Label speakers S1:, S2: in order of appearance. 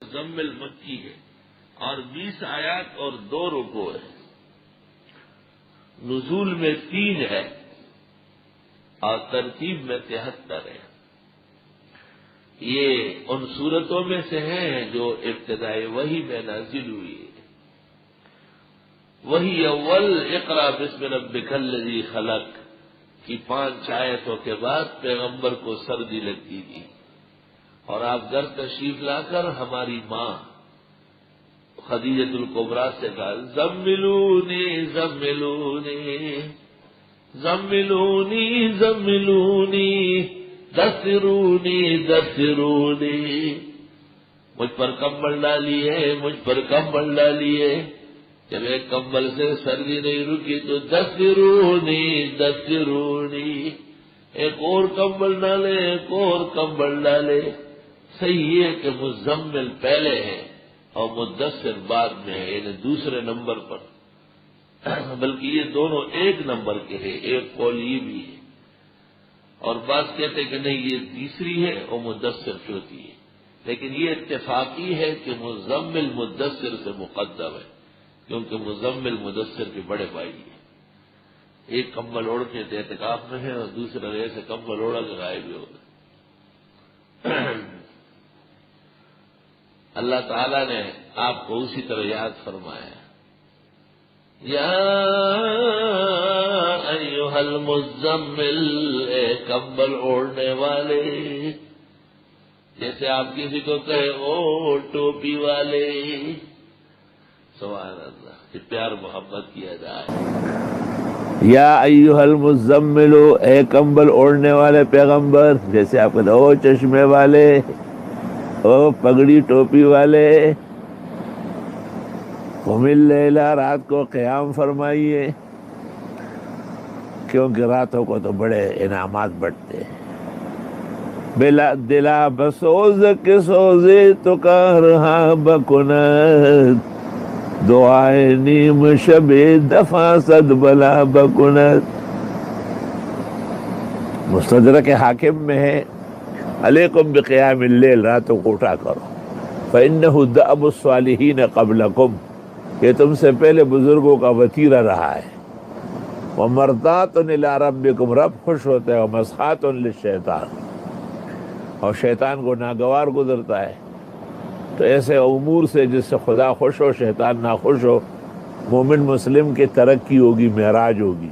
S1: مزمل مکی ہے اور 20 آیات اور 2 رکوع ہے. نزول میں 3 ہے اور ترتیب میں 73 ہے. یہ ان صورتوں میں سے ہیں جو ابتدائی وحی میں نازل ہوئی ہے. وہی اول اقرا بسم ربک الذی خلق کی 5 آیتوں کے بعد پیغمبر کو سردی لگتی تھی اور آپ گھر تشریف لا کر ہماری ماں خدیجۃ الکبریٰ سے کہا زملونی زملونی زملونی زملونی دثرونی دثرونی، مجھ پر کمبل ڈالیے مجھ پر کمبل ڈالیے. جب ایک کمبل سے سردی نہیں رکی تو دثرونی دثرونی، ایک اور کمبل ڈالے ایک اور کمبل ڈالے. صحیح ہے کہ مزمل پہلے ہے اور مدثر بعد میں ہے، یعنی دوسرے نمبر پر، بلکہ یہ دونوں ایک نمبر کے ہیں. ایک قول یہ بھی ہے اور بعض کہتے کہ نہیں یہ تیسری ہے اور مدثر چوتھی ہے، لیکن یہ اتفاقی ہے کہ مزمل مدثر سے مقدم ہے کیونکہ مزمل مدثر کے بڑے بھائی ہیں. ایک کمبل اوڑھ کے اعتکاف میں ہے اور دوسرا ایسے کمبل اوڑھا کے غائب ہو گئے. اللہ تعالیٰ نے آپ کو اسی طرح یاد فرمایا، یا ایھا المزمل، اے کمبل اوڑھنے والے. جیسے آپ کسی کو کہے او ٹوپی والے. سبحان اللہ، کہ پیار محبت کیا جائے.
S2: یا ایھا المزمل، اے کمبل اوڑھنے والے پیغمبر. جیسے آپ کہتے او چشمے والے، او پگڑی ٹوپی والے. قم اللیل، رات کو قیام فرمائیے، کیونکہ راتوں کو تو بڑے انعامات بڑھتے ہیں. بلا دلا بسوز کے سوزے تو کہہ رہا بکنت، دعائے نیم شب دفع صد بلا بکنت. مستدرک حاکم میں ہے علیکم بقیام اللیل، راتوں کو اٹھا کرو. فإنہ دأب الصالحین قبلکم، یہ تم سے پہلے بزرگوں کا وتیرہ رہا ہے. ومرضات الی ربکم، رب خوش ہوتا ہے. ومسخات للشیطان، اور شیطان کو ناگوار گزرتا ہے. تو ایسے امور سے جس سے خدا خوش ہو شیطان ناخوش ہو، مومن مسلم کی ترقی ہوگی، معراج ہوگی.